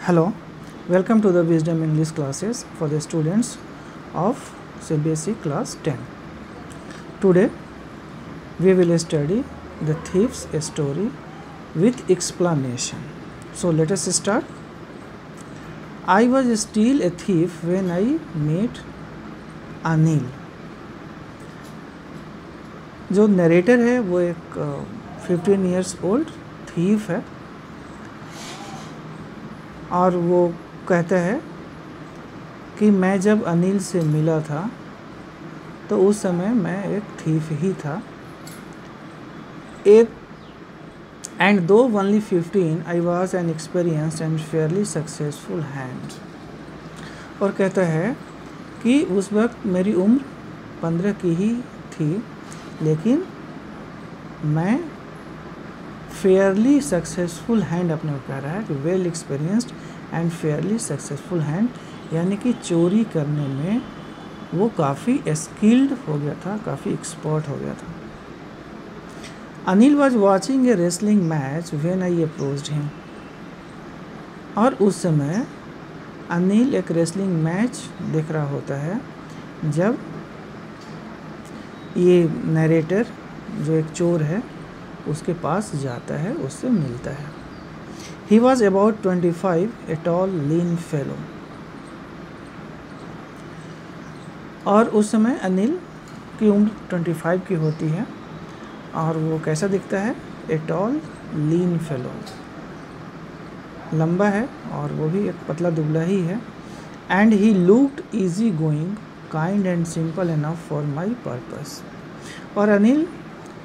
Hello, welcome to the Wisdom English classes for the students of CBSE class 10. Today we will study the thief's story with explanation. So let us start. I was still a thief when I met Anil. जो narrator है वो एक 15 years old thief है और वो कहता है कि मैं जब अनिल से मिला था तो उस समय मैं एक थीफ ही था. एंड दो only 15 I was an experienced and Fairlie successful hand. और कहता है कि उस वक्त मेरी उम्र 15 की ही थी, लेकिन मैं फेयरली सक्सेसफुल हैंड अपने को कह रहा है कि well experienced and Fairlie successful hand, यानी कि चोरी करने में वो काफ़ी स्किल्ड हो गया था, काफ़ी एक्सपर्ट हो गया था. Anil was watching A wrestling match when I approached him. और उस समय अनिल एक रेसलिंग मैच देख रहा होता है जब ये नरेटर जो एक चोर है उसके पास जाता है, उससे मिलता है. He was about 25, a tall lean fellow. और उस समय अनिल की उम्र 25 की होती है और वो कैसा दिखता है? ए टॉल लीन फेलो, लंबा है और वो भी एक पतला दुबला ही है. And he looked easy going, kind and simple enough for my purpose. और अनिल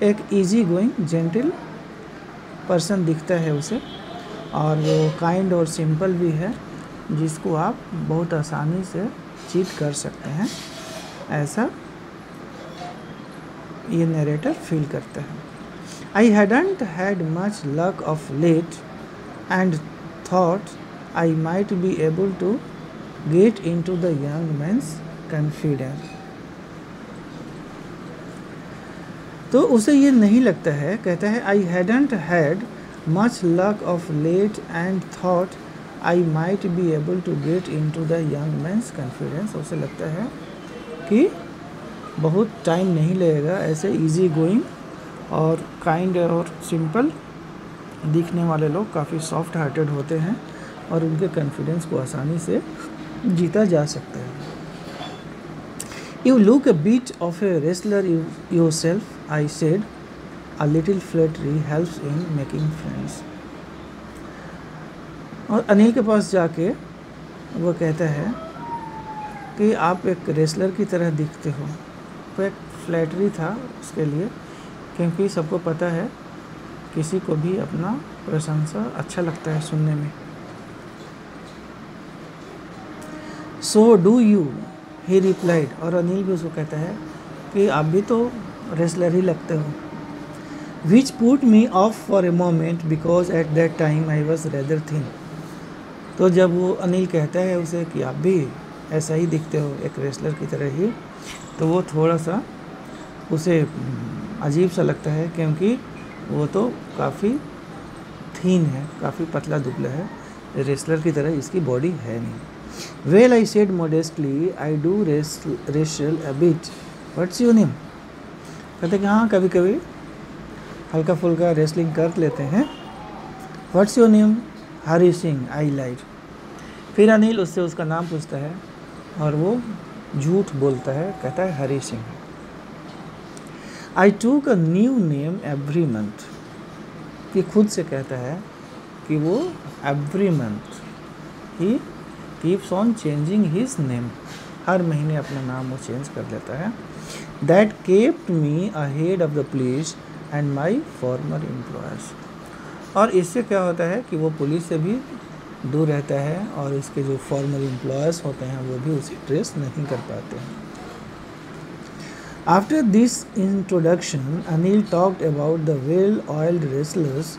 एक इजी गोइंग जेंटल पर्सन दिखता है उसे, और वो काइंड और सिंपल भी है, जिसको आप बहुत आसानी से चीट कर सकते हैं, ऐसा ये नरेटर फील करता है. I hadn't had much luck of late and thought I might be able to get into the young man's confidence. तो उसे ये नहीं लगता है, कहता है I hadn't had much luck of late and thought I might be able to get into the young man's confidence. उसे लगता है कि बहुत टाइम नहीं लगेगा ऐसे इजी गोइंग और काइंड और सिंपल दिखने वाले लोग काफ़ी सॉफ्ट हार्टेड होते हैं और उनके कॉन्फिडेंस को आसानी से जीता जा सकता है. You look a bit of a wrestler yourself, I said. A little flattery helps in making friends. और अनिल के पास जाके वो कहता है कि आप एक रेसलर की तरह दिखते हो. तो एक फ्लैटरी था उसके लिए, क्योंकि सबको पता है किसी को भी अपना प्रशंसा अच्छा लगता है सुनने में. So do you, he replied. और अनिल भी उसको कहता है कि आप भी तो रेसलर ही लगते हो. Which put me of for a moment because at that time I was rather thin. तो जब वो अनिल कहता है उसे कि आप भी ऐसा ही दिखते हो, एक रेसलर की तरह ही, तो वो थोड़ा सा उसे अजीब सा लगता है, क्योंकि वो तो काफ़ी थीन है, काफ़ी पतला दुबला है, रेसलर की तरह इसकी बॉडी है नहीं. Well, I said modestly, I do wrestle a bit. What's your name? कहते कि हाँ कभी कभी हल्का फुल्का रेसलिंग कर लेते हैं. What's your name? Hari Singh. I lied. फिर अनिल उससे उसका नाम पूछता है और वो झूठ बोलता है, कहता है Hari Singh. I took a new name every month. ये खुद से कहता है कि वो every month he keeps on changing his name. हर महीने अपना नाम वो चेंज कर लेता है. That kept me ahead of the police and my former employers. और इससे क्या होता है कि वो पुलिस से भी दूर रहता है और इसके जो फॉर्मर एम्प्लॉयर्स होते हैं वो भी उसे ट्रेस नहीं कर पाते हैं. After this introduction, Anil talked about the well-oiled wrestlers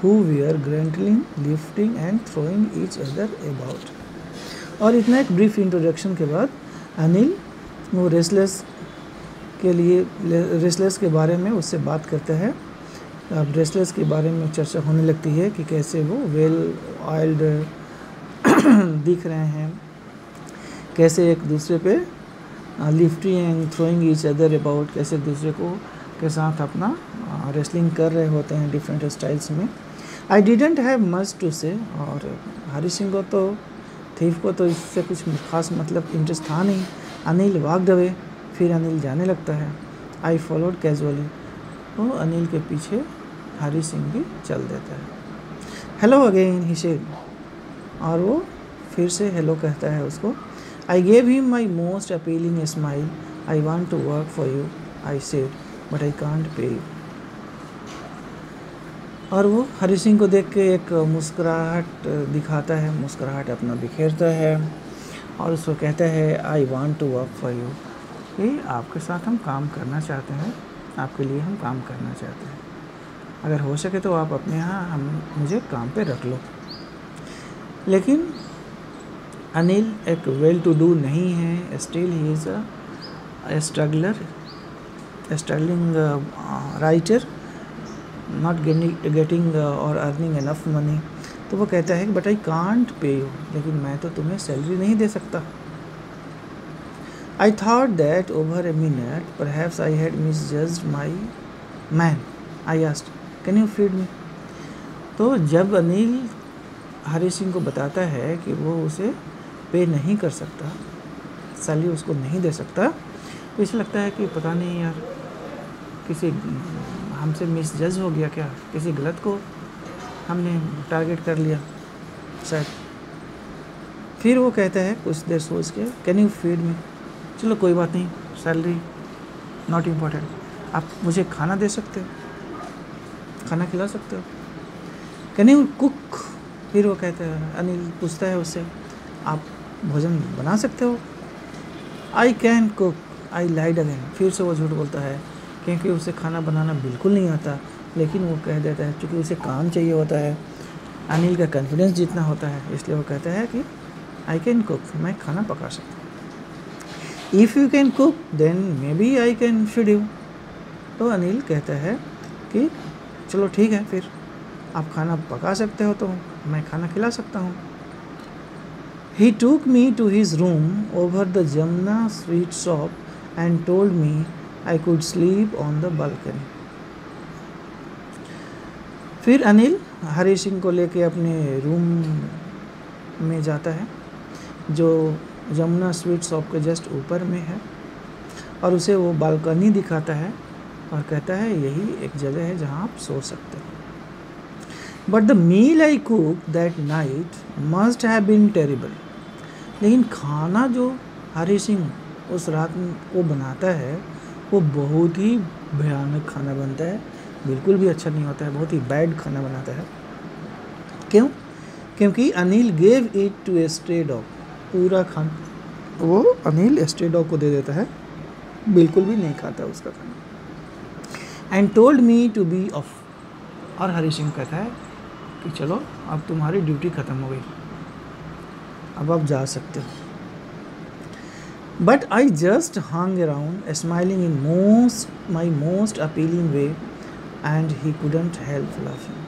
who were grantling, lifting and throwing each other about. और इतना एक ब्रीफ इंट्रोडक्शन के बाद अनिल वो रेसलर्स के बारे में उससे बात करता है. अब रेसलर्स के बारे में चर्चा होने लगती है कि कैसे वो वेल ऑयल्ड दिख रहे हैं, कैसे एक दूसरे पे lifting and throwing each other about, कैसे दूसरे को के साथ अपना रेसलिंग कर रहे होते हैं डिफरेंट स्टाइल्स में। I didn't have much to say, और हरी सिंह को तो थीफ को तो इससे कुछ खास मतलब इंटरेस्ट था नहीं। अनिल वॉक्ड अवे, फिर अनिल जाने लगता है। आई फॉलोड कैजुअली, तो अनिल के पीछे हरी सिंह भी चल देता है। हेलो अगेन ही सेड, और वो फिर से हेलो कहता है उसको। I gave him my most appealing smile, I want to work for you, I said, but I can't pay you. और वो हरी सिंह को देख के एक मुस्कुराहट दिखाता है, मुस्कुराहट अपना बिखेरता है और उसको कहता है I want to work for you, कि आपके साथ हम काम करना चाहते हैं, आपके लिए हम काम करना चाहते हैं, अगर हो सके तो आप अपने यहाँ हम मुझे काम पे रख लो। लेकिन अनिल एक वेल टू डू नहीं है, still he is a struggling writer, not getting or earning enough money. तो वो कहता है but I can't pay you, लेकिन मैं तो तुम्हें सैलरी नहीं दे सकता। I thought that over a minute perhaps I had misjudged my man, I asked can you feed me. तो जब अनिल हरी सिंह को बताता है कि वो उसे पे नहीं कर सकता, सैलरी उसको नहीं दे सकता, तो इसे लगता है कि पता नहीं यार किसी हमसे मिसजज हो गया क्या, किसी गलत को हमने टारगेट कर लिया शायद। फिर वो कहता है कुछ देर सोच के कैन यू फीड मी, चलो कोई बात नहीं, सैलरी नॉट इम्पॉर्टेंट, आप मुझे खाना दे सकते हो, खाना खिला सकते हो। कैन यू कुक, फिर वो कहता है, अनिल पूछता है उससे आप भोजन बना सकते हो। I can cook, I lied again, फिर से वो झूठ बोलता है क्योंकि उसे खाना बनाना बिल्कुल नहीं आता, लेकिन वो कह देता है क्योंकि उसे काम चाहिए होता है, अनिल का कॉन्फिडेंस जितना होता है, इसलिए वो कहता है कि आई कैन कुक, मैं खाना पका सकता हूँ। If you can cook then maybe I can feed you. तो अनिल कहता है कि चलो ठीक है, फिर आप खाना पका सकते हो तो मैं खाना खिला सकता हूँ। He took me to his room over the Jamuna sweet shop and told me I could sleep on the balcony। फिर अनिल हरी सिंह को लेके अपने रूम में जाता है जो जमुना स्वीट शॉप के जस्ट ऊपर में है, और उसे वो बालकनी दिखाता है और कहता है यही एक जगह है जहाँ आप सो सकते हो। But the meal I cook that night must have been terrible. लेकिन खाना जो हरी सिंह उस रात को बनाता है वो बहुत ही भयानक खाना बनता है, बिल्कुल भी अच्छा नहीं होता है, बहुत ही बैड खाना बनाता है। क्यों? क्योंकि Anil gave it to a stray dog, पूरा खाना वो अनिल स्ट्रे डॉग को दे देता है, बिल्कुल भी नहीं खाता उसका खाना। And told me to be off, और हरी सिंह कहता है कि चलो अब तुम्हारी ड्यूटी ख़त्म हो गई, अब आप जा सकते हो। But I just hung around, smiling in my most appealing way, and he couldn't help laughing।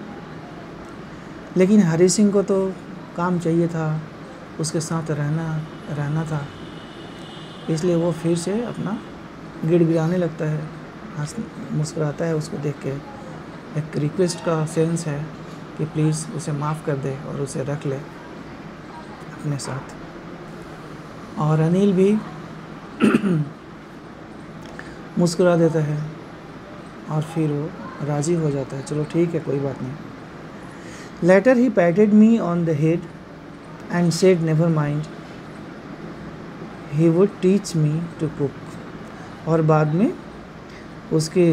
लेकिन हरी सिंह को तो काम चाहिए था, उसके साथ रहना था, इसलिए वो फिर से अपना गिड़गिड़ाने लगता है, मुस्कुराता है उसको देख के। एक रिक्वेस्ट का सेंस है कि प्लीज़ उसे माफ़ कर दे और उसे रख ले अपने साथ। और अनिल भी मुस्कुरा देता है और फिर वो राज़ी हो जाता है, चलो ठीक है कोई बात नहीं। Later he patted me on the head and said never mind, he would teach me to cook. और बाद में उसके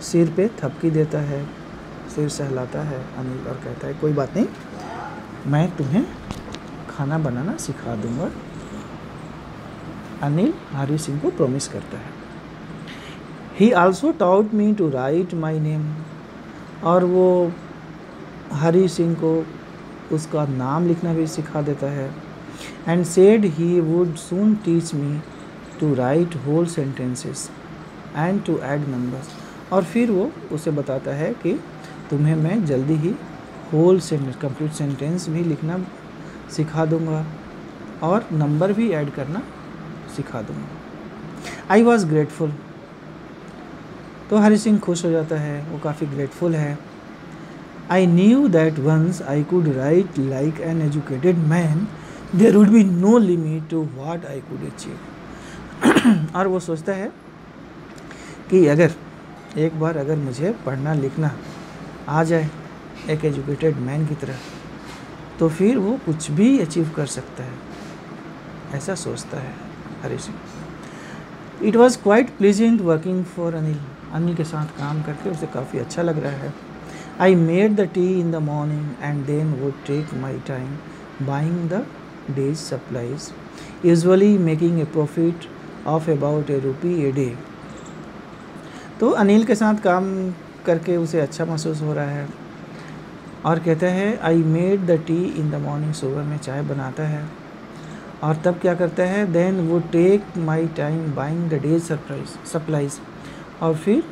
सिर पे थपकी देता है, सिर सहलाता है अनिल और कहता है कोई बात नहीं, मैं तुम्हें खाना बनाना सिखा दूंगा। अनिल हरी सिंह को प्रॉमिस करता है। He also taught me to write my name, और वो हरी सिंह को उसका नाम लिखना भी सिखा देता है। And said he would soon teach me to write whole sentences and to add numbers. और फिर वो उसे बताता है कि तुम्हें मैं जल्दी ही होल सेंटेंस, कंप्लीट सेंटेंस भी लिखना सिखा दूंगा और नंबर भी ऐड करना सिखा दूंगा। I was grateful. तो हरी सिंह खुश हो जाता है, वो काफ़ी ग्रेटफुल है। I knew that once I could write like an educated man there would be no limit to what I could achieve. और वो सोचता है कि एक बार अगर मुझे पढ़ना लिखना आ जाए एक एजुकेटेड मैन की तरह, तो फिर वो कुछ भी अचीव कर सकता है, ऐसा सोचता है Hari Singh. It was quite pleasant working for Anil. Anil के साथ काम करके उसे काफ़ी अच्छा लग रहा है। I made the tea in the morning and then would take my time buying the day's supplies, usually making a profit of about ₹1 a day। तो अनिल के साथ काम करके उसे अच्छा महसूस हो रहा है और कहता है I made the tea in the morning, सुबह में चाय बनाता है और तब क्या करता है, देन वो take my time buying the day's supplies, और फिर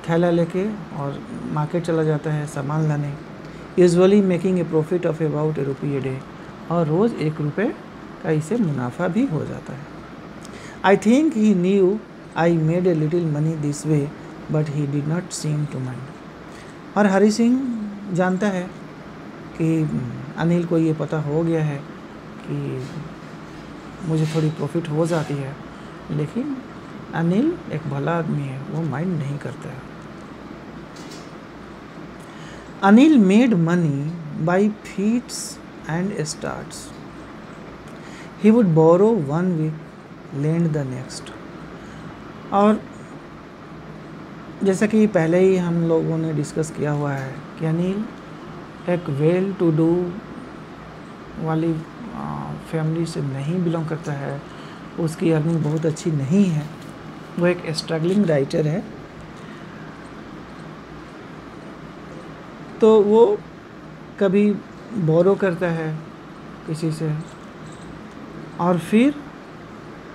थैला लेके और मार्केट चला जाता है सामान लाने, usually making a profit of about ₹1 a day, और रोज़ ₹1 का इसे मुनाफा भी हो जाता है। I think he knew I made a little money this way but he did not seem to mind. और हरी सिंह जानता है कि अनिल को ये पता हो गया है कि मुझे थोड़ी प्रॉफिट हो जाती है, लेकिन अनिल एक भला आदमी है, वो माइंड नहीं करता है। Anil made money by fits and starts. He would borrow 1 week, lend the next। और जैसा कि पहले ही हम लोगों ने डिस्कस किया हुआ है कि अनिल एक वेल टू डू वाली फैमिली से नहीं बिलोंग करता है, उसकी अर्निंग बहुत अच्छी नहीं है, वो एक स्ट्रगलिंग राइटर है। तो वो कभी बोरो करता है किसी से और फिर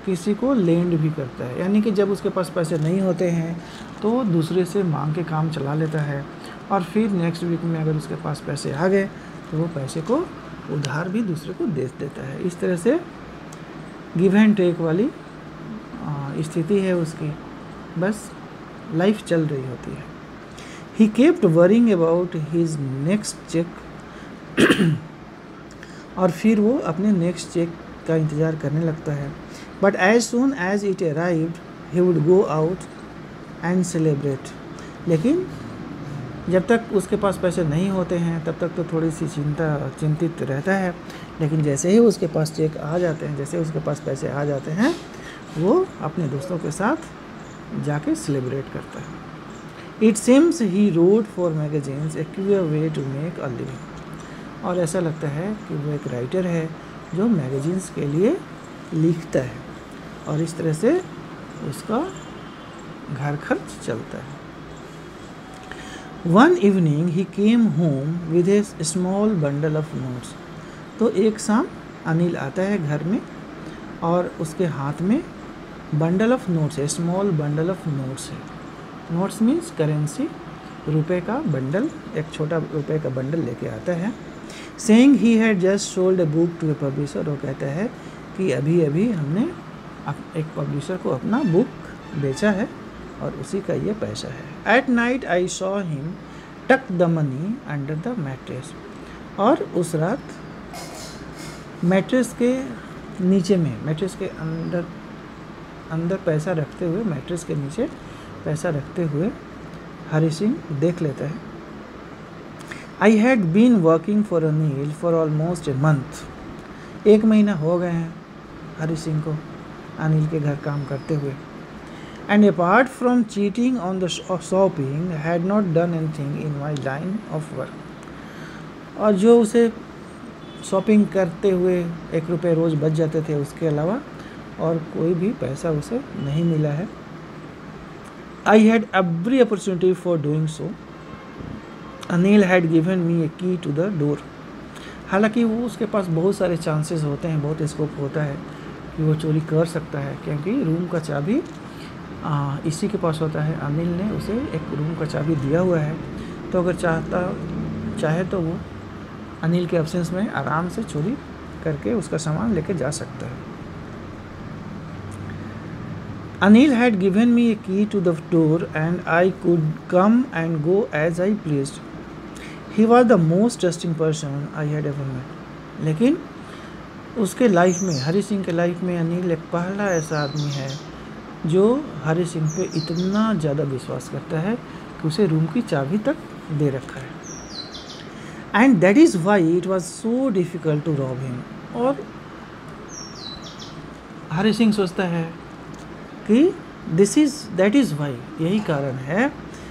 किसी को लेंड भी करता है, यानी कि जब उसके पास पैसे नहीं होते हैं तो वो दूसरे से मांग के काम चला लेता है और फिर नेक्स्ट वीक में अगर उसके पास पैसे आ गए तो वो पैसे को उधार भी दूसरे को दे देता है। इस तरह से गिव एंड टेक वाली स्थिति है उसकी, बस लाइफ चल रही होती है। He kept worrying about his next cheque. और फिर वो अपने नेक्स्ट चेक का इंतज़ार करने लगता है। But as soon as it arrived he would go out and celebrate. लेकिन जब तक उसके पास पैसे नहीं होते हैं तब तक तो थोड़ी सी चिंतित रहता है, लेकिन जैसे ही उसके पास चेक आ जाते हैं, जैसे उसके पास पैसे आ जाते हैं, वो अपने दोस्तों के साथ जाके सेलिब्रेट करता है। It seems he wrote for magazines a queer way to make a living. और ऐसा लगता है कि वो एक राइटर है जो मैगजीन्स के लिए लिखता है और इस तरह से उसका घर खर्च चलता है। One evening he came home with A small bundle of notes. तो एक शाम अनिल आता है घर में और उसके हाथ में बंडल ऑफ नोट्स है, स्मॉल बंडल ऑफ नोट्स है। नोट्स मीन्स करेंसी, रुपए का बंडल, एक छोटा रुपए का बंडल लेके आता है। Saying he had just sold a book to a publisher. वो कहता है कि अभी अभी हमने एक पब्लिशर को अपना बुक बेचा है और उसी का ये पैसा है। At night I saw him tuck the money under the mattress. और उस रात मैट्रेस के नीचे में, मैट्रेस के अंदर पैसा रखते हुए, मैट्रेस के नीचे पैसा रखते हुए हरी सिंह देख लेता है। I had been working for Anil for almost a month. 1 महीना हो गए हैं हरी सिंह को अनिल के घर काम करते हुए। And apart from cheating on the shopping had not done anything in my line of work. और जो उसे शॉपिंग करते हुए ₹1 रोज़ बच जाते थे, उसके अलावा और कोई भी पैसा उसे नहीं मिला है। I had every opportunity for doing so. Anil had given me a key to the door. हालांकि वो उसके पास बहुत सारे चांसेस होते हैं, बहुत स्कोप होता है कि वो चोरी कर सकता है, क्योंकि रूम का चाबी इसी के पास होता है। अनिल ने उसे एक रूम का चाबी दिया हुआ है, तो अगर चाहे तो वो अनिल के एब्सेंस में आराम से चोरी करके उसका सामान लेके जा सकता है। Anil had given me a key to the door and I could come and go as I pleased. He was the most trusting person I had ever met. लेकिन उसके लाइफ में, हरी सिंह के लाइफ में अनिल एक पहला ऐसा आदमी है जो हरी सिंह पे इतना ज़्यादा विश्वास करता है कि उसे रूम की चाबी तक दे रखा है। And that is why it was so difficult to rob him. और हरी सिंह सोचता है कि दैट इज़ वाई, यही कारण है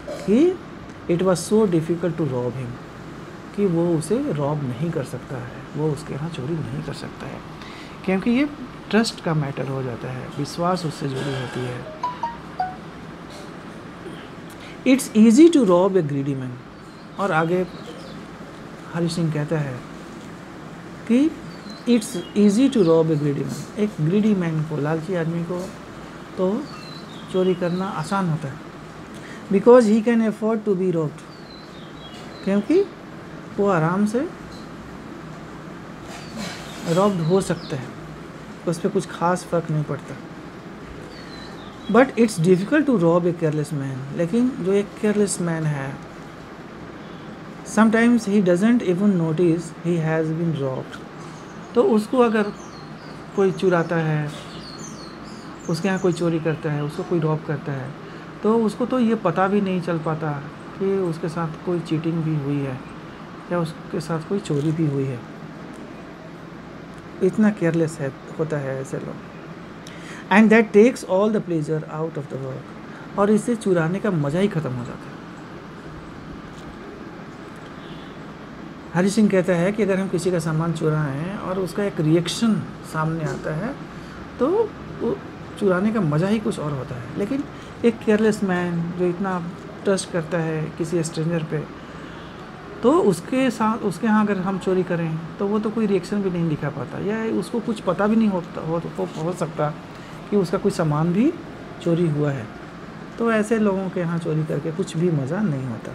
कि it was so difficult to rob him, कि वो उसे रॉब नहीं कर सकता है, वो उसके यहाँ चोरी नहीं कर सकता है, क्योंकि ये ट्रस्ट का मैटर हो जाता है, विश्वास उससे जुड़ी होती है। It's easy to rob a greedy man. और आगे हरी सिंह कहता है कि it's easy to rob a greedy man. एक ग्रीडी मैन को, लालची आदमी को तो चोरी करना आसान होता है, because he can afford to be robbed, क्योंकि वो आराम से रॉब्ड हो सकता है, उस पर कुछ खास फर्क नहीं पड़ता। But it's difficult to rob a careless man. लेकिन जो एक केयरलेस मैन है, sometimes he doesn't even notice he has been robbed. तो उसको अगर कोई चुराता है, उसके यहाँ कोई चोरी करता है, उसको कोई रॉब करता है, तो उसको तो ये पता भी नहीं चल पाता कि उसके साथ कोई चीटिंग भी हुई है या उसके साथ कोई चोरी भी हुई है। इतना केयरलेस होता है ऐसे लोग। And that takes all the pleasure out of the work. और इससे चुराने का मज़ा ही ख़त्म हो जाता है। हरी सिंह कहता है कि अगर हम किसी का सामान चुराएं और उसका एक रिएक्शन सामने आता है तो वो चुराने का मज़ा ही कुछ और होता है। लेकिन एक केयरलेस मैन जो इतना ट्रस्ट करता है किसी स्ट्रेंजर पे, तो उसके साथ, उसके यहाँ अगर हम चोरी करें तो वो तो कोई रिएक्शन भी नहीं दिखा पाता, या उसको कुछ पता भी नहीं हो सकता कि उसका कोई सामान भी चोरी हुआ है। तो ऐसे लोगों के यहाँ चोरी करके कुछ भी मज़ा नहीं होता।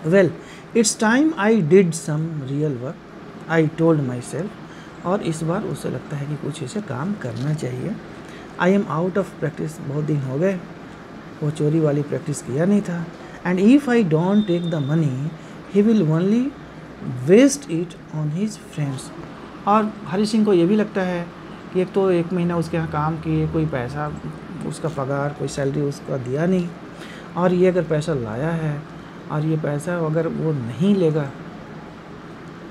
Well, it's time I did some real work, I told myself. और इस बार उसे लगता है कि कुछ ऐसे काम करना चाहिए। I am out of practice, बहुत दिन हो गए वो चोरी वाली प्रैक्टिस किया नहीं था। And if I don't take the money he will only waste it on his friends. और हरी सिंह को ये भी लगता है कि एक तो 1 महीना उसके यहाँ काम किए, कोई पैसा, उसका पगार, कोई सैलरी उसका दिया नहीं, और ये अगर पैसा लाया है और ये पैसा अगर वो नहीं लेगा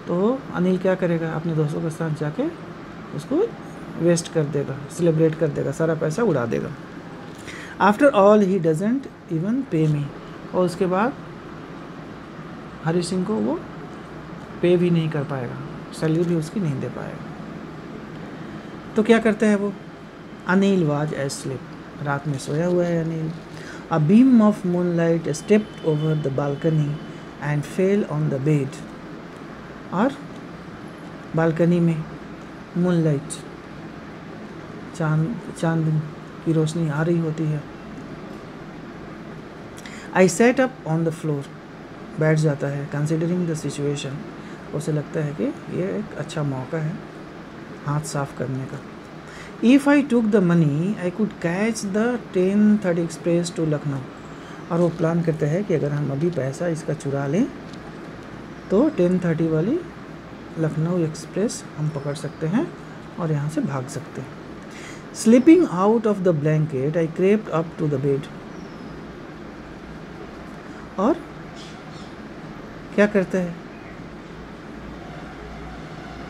तो अनिल क्या करेगा, अपने दोस्तों के साथ जाके उसको वेस्ट कर देगा, सेलिब्रेट कर देगा, सारा पैसा उड़ा देगा। After all he doesn't even पे मी। और उसके बाद हरी सिंह को वो पे भी नहीं कर पाएगा, सैलरी भी उसकी नहीं दे पाएगा। तो क्या करता है वो? अनिल वाज एस्लीप, रात में सोया हुआ है Anil. A beam of moonlight stepped over the balcony and fell on the bed. और बालकनी में मूनलाइट, चांद की रोशनी आ रही होती है। I sat up on the floor, बैठ जाता है। कंसिडरिंग द सिचुएशन, उसे लगता है कि ये एक अच्छा मौका है हाथ साफ करने का। If I took the money I could catch the 10:30 express to Lucknow. और वो प्लान करते हैं कि अगर हम अभी पैसा इसका चुरा लें तो 10:30 वाली लखनऊ एक्सप्रेस हम पकड़ सकते हैं और यहाँ से भाग सकते हैं। Sleeping out of the blanket I crept up to the bed. और क्या करता है?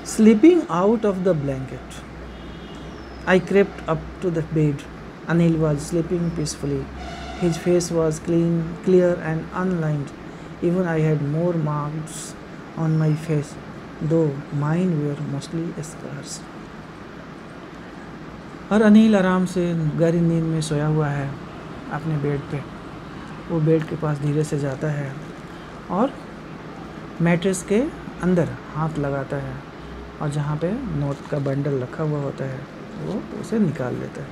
Sleeping out of the blanket I crept up to the bed. Anil was sleeping peacefully, his face was clear and unlined. Even I had more marks on my face, though mine were mostly scars. और अनिल आराम से गहरी नींद में सोया हुआ है अपने बेड पे। वो बेड के पास धीरे से जाता है और मैट्रेस के अंदर हाथ लगाता है, और जहाँ पे नोट का बंडल रखा हुआ होता है वो उसे निकाल लेता है।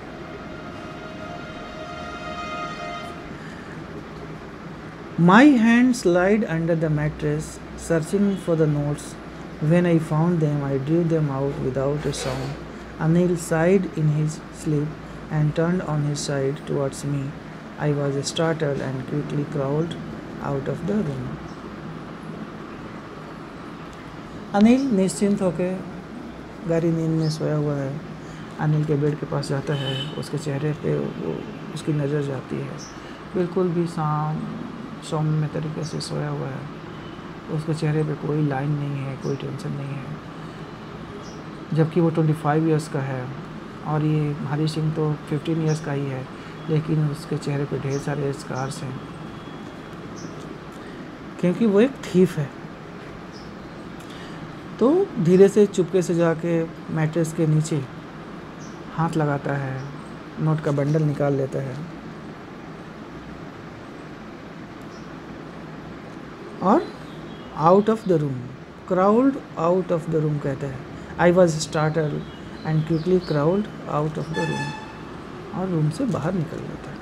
My hand slide under the mattress searching for the notes. When I found them, I drew them out without a sound. Anil sighed in his sleep and turned on his side towards me. I was startled and quickly crawled out of the room. Anil निश्चिंत होकर गहरी नींद में सोया हुआ है। अनिल के bed के पास जाता है, उसके चेहरे पे वो उसकी नज़र जाती है, बिल्कुल भी सौम्य तरीके से सोया हुआ है। उसके चेहरे पे कोई लाइन नहीं है, कोई टेंशन नहीं है, जबकि वो 25 इयर्स का है और ये हरी सिंह तो 15 इयर्स का ही है, लेकिन उसके चेहरे पे ढेर सारे स्कार्स हैं, क्योंकि वो एक थीफ है। तो धीरे से चुपके से जाके मैट्रेस के नीचे हाथ लगाता है, नोट का बंडल निकाल लेता है और out of the room, crawled out of the room कहता है। I was startled and quickly crawled out of the room, और रूम से बाहर निकल जाता है।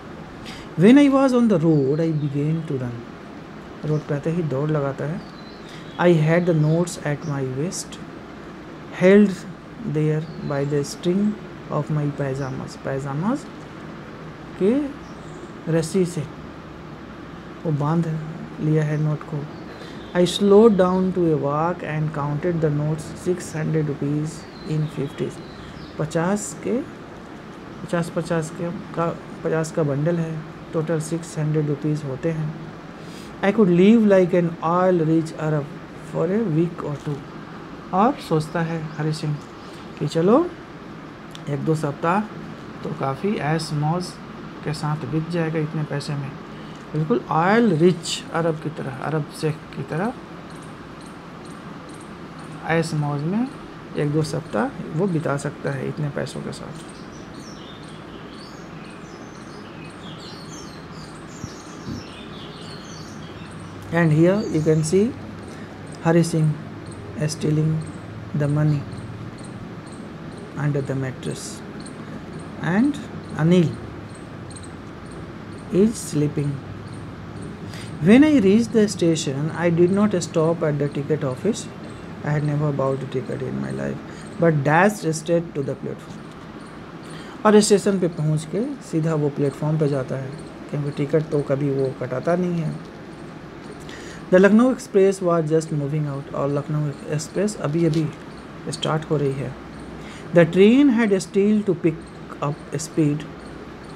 When I was on the road I began to run, road पे आते ही दौड़ लगाता है। I had the notes at my waist, held there by the string of my pyjamas, pyjamas के रस्सी से वो बांध लिया है नोट को। I slowed down to a walk and counted the notes, 600 rupees in 50। 50 का बंडल है, टोटल 600 रुपीज़ होते हैं। I could live like an oil rich Arab for a week और 2। और सोचता है हरी सिंह कि चलो 1-2 सप्ताह तो काफ़ी ऐश मौज के साथ बीत जाएगा इतने पैसे में, बिल्कुल ऑयल रिच अरब की तरह, अरब शेख की तरह ऐश मौज में 1-2 सप्ताह वो बिता सकता है इतने पैसों के साथ। And here you can see Hari Singh stealing the money under the mattress, and Anil is sleeping. When I reached the station, I did not stop at the ticket office. I had never bought a ticket in my life, but dashed straight to the platform. और station पे पहुंच के सीधा वो platform पे जाता है, क्योंकि टिकट तो कभी वो कटाता नहीं है। The Lucknow express was just moving out, और लखनऊ एक्सप्रेस अभी अभी स्टार्ट हो रही है। The train had still to pick up speed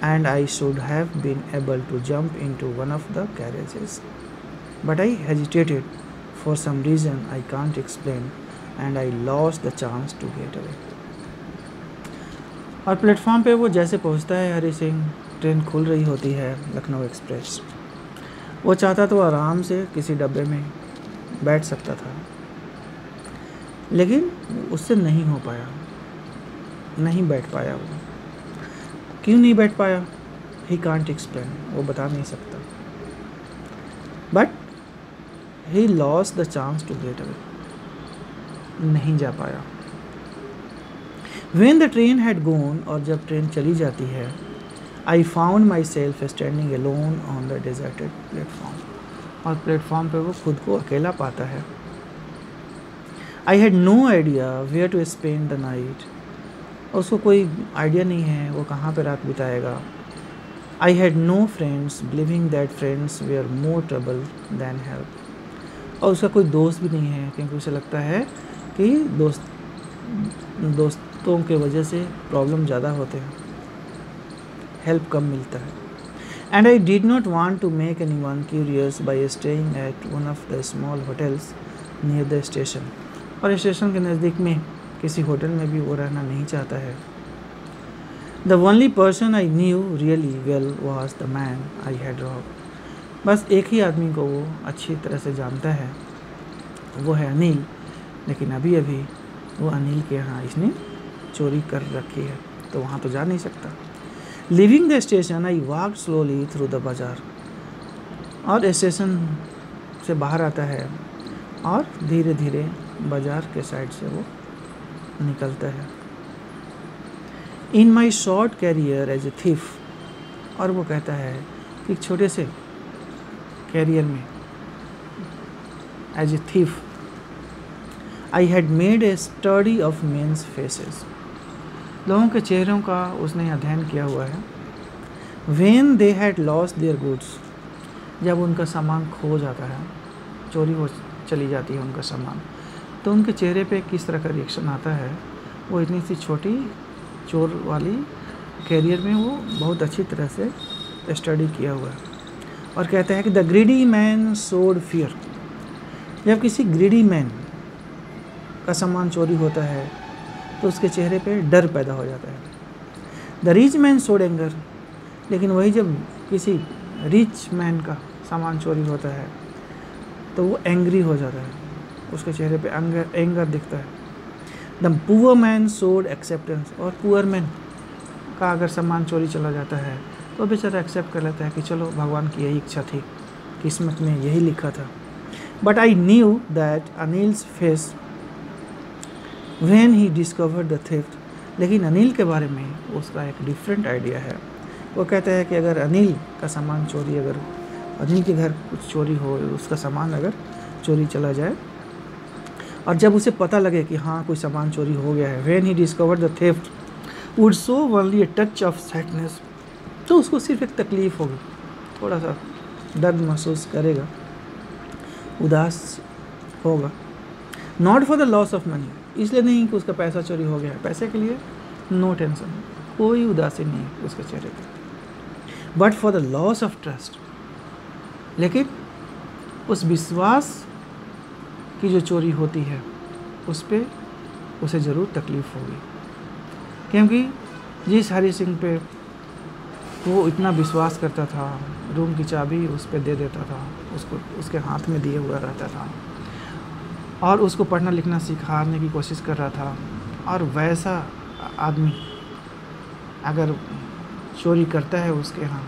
and I should have been able to jump into one of the carriages, but I hesitated for some reason I can't explain, and I lost the chance to get away. और platform पे वो जैसे पहुंचता है Hari Singh, train खुल रही होती है लखनऊ एक्सप्रेस। वो चाहता तो आराम से किसी डब्बे में बैठ सकता था, लेकिन उससे नहीं हो पाया, नहीं बैठ पाया। वो क्यों नहीं बैठ पाया? ही कांट एक्सप्लेन, वो बता नहीं सकता। But he lost the chance to get away, नहीं जा पाया। When the train had gone, और जब ट्रेन चली जाती है, I found myself standing alone on the deserted platform, और प्लेटफॉर्म पे वो खुद को अकेला पाता है। I had no idea where to spend the night, उसको कोई आइडिया नहीं है वो कहाँ पे रात बिताएगा। I had no friends, believing that friends were more trouble than help, और उसका कोई दोस्त भी नहीं है, क्योंकि उसे लगता है कि दोस्तों के वजह से प्रॉब्लम ज़्यादा होते हैं, हेल्प कम मिलता है। And I did not want to make anyone curious by staying at one of the small hotels near the station, और स्टेशन के नज़दीक में किसी होटल में भी वो रहना नहीं चाहता है। The only person I knew really well was the man I had robbed, बस एक ही आदमी को वो अच्छी तरह से जानता है, वो है अनिल। लेकिन अभी अभी वो अनिल के यहाँ इसने चोरी कर रखी है, तो वहाँ तो जा नहीं सकता। Living the station I walk slowly through the बाज़ार, और स्टेशन से बाहर आता है और धीरे धीरे बाज़ार के साइड से वो निकलता है। In my short career as a thief, और वो कहता है कि छोटे से कैरियर में as a thief I had made a study of men's faces. लोगों के चेहरों का उसने अध्ययन किया हुआ है। When they had lost their goods, जब उनका सामान खो जाता है, चोरी हो चली जाती है उनका सामान, तो उनके चेहरे पे किस तरह का रिएक्शन आता है, वो इतनी सी छोटी चोर वाली कैरियर में वो बहुत अच्छी तरह से स्टडी किया हुआ है। और कहता है कि द ग्रीडी मैन सोड फियर, जब किसी ग्रीडी मैन का सामान चोरी होता है तो उसके चेहरे पे डर पैदा हो जाता है। द रिच मैन सोड एंगर, लेकिन वही जब किसी रिच मैन का सामान चोरी होता है तो वो एंग्री हो जाता है, उसके चेहरे पे एंगर दिखता है। द पुअर मैन सोड एक्सेप्टेंस, और पुअर मैन का अगर सामान चोरी चला जाता है तो बेचारा एक्सेप्ट कर लेता है कि चलो भगवान की यही इच्छा थी, किस्मत में यही लिखा था। But I knew that Anil's face when he discovered the theft, लेकिन अनिल के बारे में उसका एक डिफरेंट आइडिया है। वो कहता है कि अगर अनिल का सामान चोरी, अगर अनिल के घर कुछ चोरी हो, उसका सामान अगर चोरी चला जाए और जब उसे पता लगे कि हाँ कोई सामान चोरी हो गया है, when he discovered the theft would show only a touch of sadness, तो उसको सिर्फ एक तकलीफ़ होगी, थोड़ा सा दर्द महसूस करेगा, उदास होगा। Not for the loss of money, इसलिए नहीं कि उसका पैसा चोरी हो गया है, पैसे के लिए नो टेंशन, कोई उदासी नहीं है उसके चेहरे पे, but for the loss of trust, लेकिन उस विश्वास की जो चोरी होती है उस पर उसे ज़रूर तकलीफ़ होगी, क्योंकि जिस हरी सिंह पे वो इतना विश्वास करता था, रूम की चाबी उस पर दे देता था, उसको उसके हाथ में दिए हुआ रहता था और उसको पढ़ना लिखना सिखाने की कोशिश कर रहा था, और वैसा आदमी अगर चोरी करता है उसके यहाँ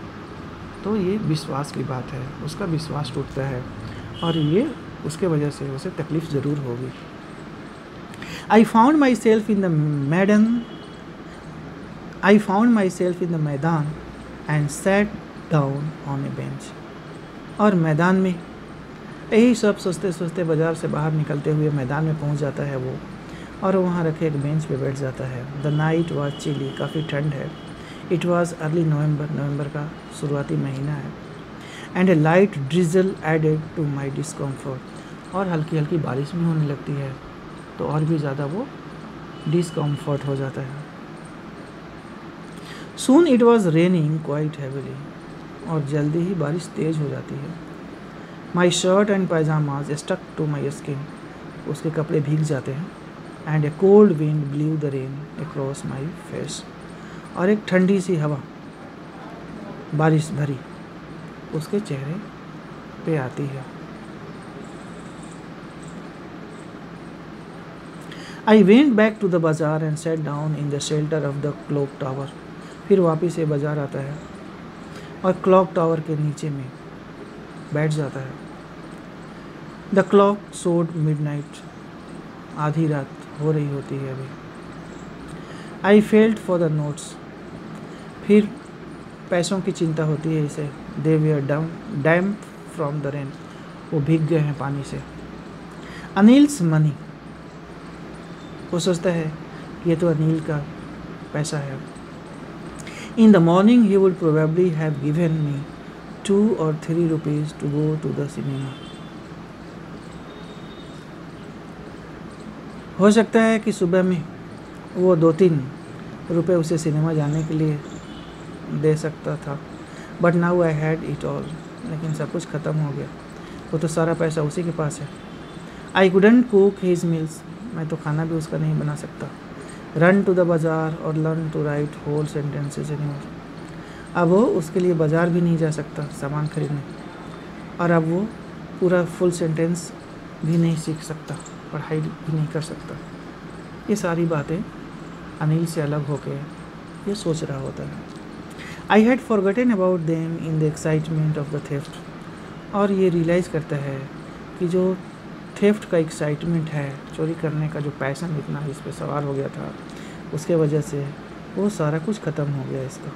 तो ये विश्वास की बात है, उसका विश्वास टूटता है और ये उसके वजह से उसे तकलीफ़ ज़रूर होगी। I found myself in the maidan and sat down on a bench, और मैदान में यही सब सोचते सोचते बाज़ार से बाहर निकलते हुए मैदान में पहुंच जाता है वो, और वहाँ रखे एक बेंच पे बैठ जाता है। द नाइट वाज चिली, काफ़ी ठंड है। इट वाज अर्ली नवंबर का शुरुआती महीना है। And a light drizzle added to my discomfort, और हल्की हल्की बारिश भी होने लगती है तो और भी ज़्यादा वो डिस्कम्फर्ट हो जाता है। Soon it was raining quite heavily, और जल्दी ही बारिश तेज़ हो जाती है। My shirt and pyjamas stuck to my skin, उसके कपड़े भीग जाते हैं। And a cold wind blew the rain across my face, और एक ठंडी सी हवा बारिश भरी उसके चेहरे पे आती है। I went back to the bazaar and sat down in the shelter of the clock tower, फिर वापस से बाज़ार आता है और क्लॉक टावर के नीचे में बैठ जाता है। द क्लॉक सोड मिडनाइट, आधी रात हो रही होती है अभी। I felt for the notes, फिर पैसों की चिंता होती है इसे। They were damp from the rain, वो भीग गए हैं पानी से। अनिल्स मनी, वो सोचता है कि ये तो अनिल का पैसा है। इन the morning he would probably have given me 2 or 3 rupees to go to the cinema, हो सकता है कि सुबह में वो 2-3 रुपये उसे सिनेमा जाने के लिए दे सकता था। But now I had it all, लेकिन सब कुछ ख़त्म हो गया, वो तो सारा पैसा उसी के पास है। I couldn't cook his meals, मैं तो खाना भी उसका नहीं बना सकता। रन टू द बाज़ार और learn to write whole sentences anymore, अब वो उसके लिए बाज़ार भी नहीं जा सकता सामान खरीदने, और अब वो पूरा फुल सेंटेंस भी नहीं सीख सकता, पढ़ाई भी नहीं कर सकता। ये सारी बातें अनिल से अलग होकर ये सोच रहा होता है। I had forgotten about them in the excitement of the theft, और ये रियलाइज़ करता है कि जो थेफ्ट का एक्साइटमेंट है, चोरी करने का जो पैशन इतना इस पर सवार हो गया था, उसके वजह से वो सारा कुछ ख़त्म हो गया इसका।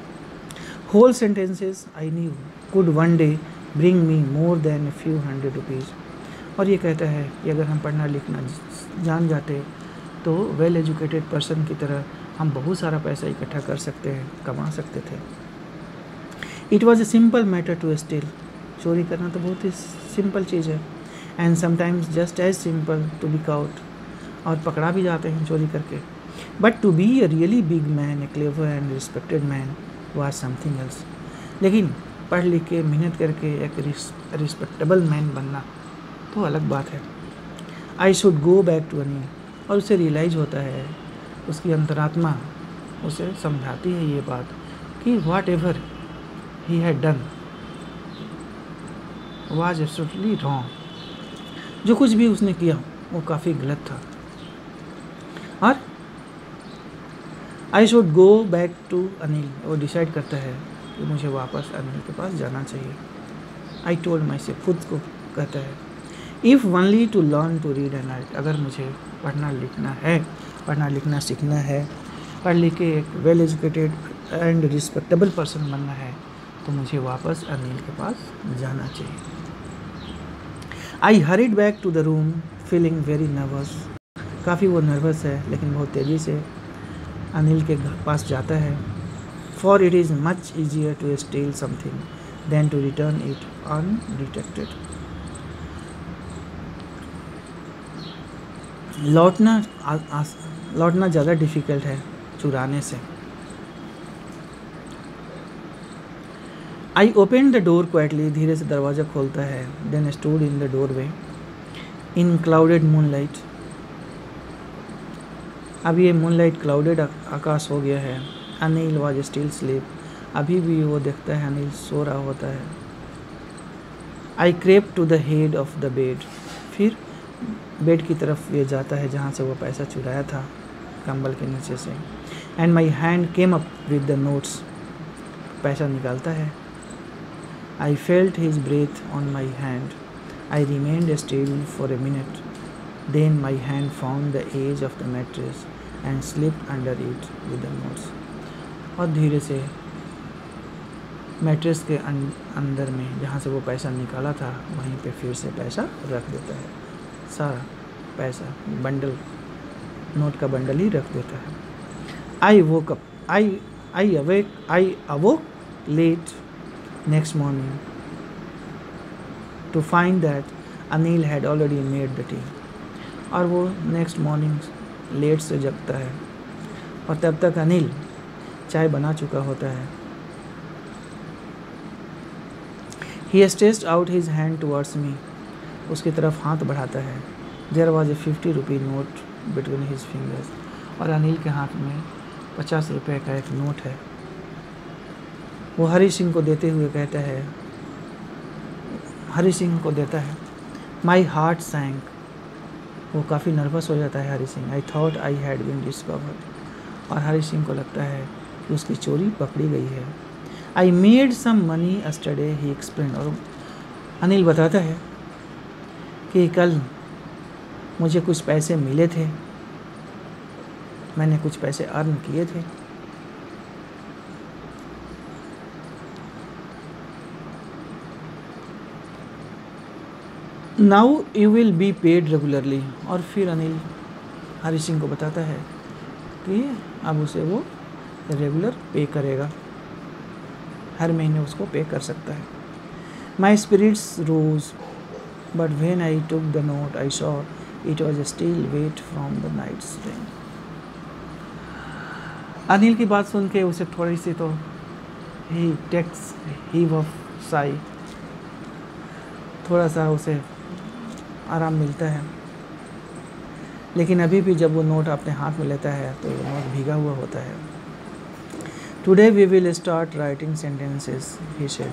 Whole sentences I knew could one day bring me more than a few hundred rupees, और ये कहता है कि अगर हम पढ़ना लिखना जान जाते तो वेल एजुकेटेड पर्सन की तरह हम बहुत सारा पैसा इकट्ठा कर सकते हैं, कमा सकते थे। It was a simple matter to steal, चोरी करना तो बहुत ही सिंपल चीज़ है, and sometimes just as simple to be caught, और पकड़ा भी जाते हैं चोरी करके। But to be a really big man, a clever and respected man was something else. लेकिन पढ़ लिख के मेहनत करके एक रिस्पेक्टेबल मैन बनना तो अलग बात है। I should go back to Anil, और उसे रियलाइज़ होता है, उसकी अंतरात्मा उसे समझाती है ये बात कि whatever he had done was absolutely wrong, जो कुछ भी उसने किया वो काफ़ी गलत था। और I should go back to Anil, वो डिसाइड करता है कि मुझे वापस अनिल के पास जाना चाहिए। आई टोल्ड माई से, खुद को कहता है, if only to learn to read and write, अगर मुझे पढ़ना लिखना सीखना है, पढ़ लिख के एक well educated and respectable person बनना है, तो मुझे वापस अनिल के पास जाना चाहिए। I hurried back to the room feeling very nervous, काफ़ी वो नर्वस है, लेकिन बहुत तेज़ी से अनिल के पास जाता है। For it is much easier to steal something than to return it undetected. लौटना ज़्यादा डिफ़िकल्ट है चुराने से। I open the door quietly, धीरे से दरवाज़ा खोलता है। Then stood in the doorway in clouded moonlight, अब ये मूनलाइट क्लाउडेड आकाश हो गया है। अनिल वाज स्टिल स्लीप, अभी भी वो देखता है अनिल सो रहा होता है। I crept to the head of the bed, फिर बेड की तरफ ये जाता है जहाँ से वो पैसा चुराया था, कंबल के नीचे से। And my hand came up with the notes, पैसा निकालता है। I felt his breath on my hand, I remained still for a minute, then my hand found the edge of the mattress and slipped under it with the notes, और धीरे से mattress के अंदर में जहाँ से वो पैसा निकाला था वहीं पे फिर से पैसा रख देता है, सारा पैसा बंडल, नोट का बंडल ही रख देता है। I woke up, I awoke late next morning to find that Anil had already made the tea, और वो नेक्स्ट मॉर्निंग लेट से जगता है और तब तक अनिल चाय बना चुका होता है। He stretched out his hand towards me, उसकी तरफ हाथ बढ़ाता है। There was a 50 rupee note between his fingers, और अनिल के हाथ में 50 रुपये का एक नोट है। वो हरी सिंह को देते हुए कहता है, हरी सिंह को देता है। माई हार्ट सैंक, वो काफ़ी नर्वस हो जाता है Hari Singh. I thought I had been discovered, और हरी सिंह को लगता है कि उसकी चोरी पकड़ी गई है। I made some money yesterday, he explained, और अनिल बताता है कि कल मुझे कुछ पैसे मिले थे, मैंने कुछ पैसे अर्न किए थे। Now you will be paid regularly, और फिर अनिल हरी सिंह को बताता है कि अब उसे वो रेगुलर पे करेगा, हर महीने उसको पे कर सकता है। My spirits rose but when I took the note I saw it was still wet from the night's rain. Anil की बात सुन के उसे थोड़ी सी तो he takes heave of sigh, थोड़ा सा उसे आराम मिलता है, लेकिन अभी भी जब वो नोट अपने हाथ में लेता है तो वो नोट भीगा हुआ होता है। Today we will start writing sentences, he said,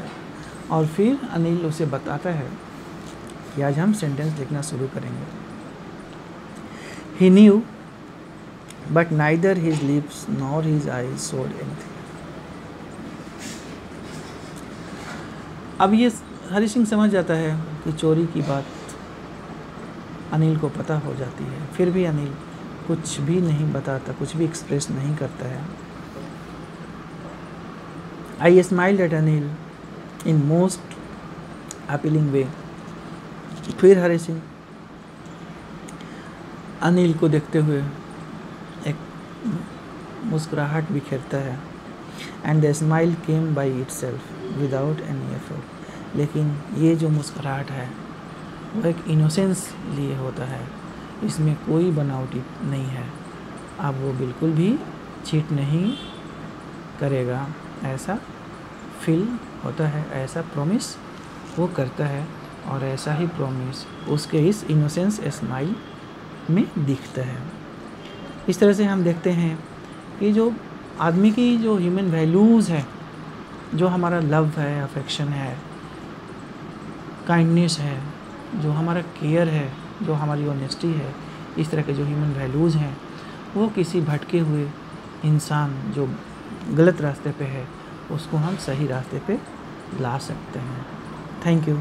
और फिर अनिल उसे बताता है कि आज हम सेंटेंस लिखना शुरू करेंगे। He knew but neither his lips nor his eyes showed anything. अब ये हरी सिंह समझ जाता है कि चोरी की बात अनिल को पता हो जाती है, फिर भी अनिल कुछ भी नहीं बताता, कुछ भी एक्सप्रेस नहीं करता है। I smiled at Anil in most appealing way, फिर हरी सिंह अनिल को देखते हुए एक मुस्कुराहट बिखेरता है। And the smile came by it self without any effort. लेकिन ये जो मुस्कुराहट है वो एक इनोसेंस लिए होता है, इसमें कोई बनावटी नहीं है। अब वो बिल्कुल भी चीट नहीं करेगा, ऐसा फील होता है, ऐसा प्रॉमिस वो करता है, और ऐसा ही प्रॉमिस उसके इस इनोसेंस स्माइल में दिखता है। इस तरह से हम देखते हैं कि जो आदमी की जो ह्यूमन वैल्यूज़ है, जो हमारा लव है, अफेक्शन है, काइंडनेस है, जो हमारा केयर है, जो हमारी ऑनेस्टी है, इस तरह के जो ह्यूमन वैल्यूज़ हैं वो किसी भटके हुए इंसान जो गलत रास्ते पे है उसको हम सही रास्ते पे ला सकते हैं। Thank you.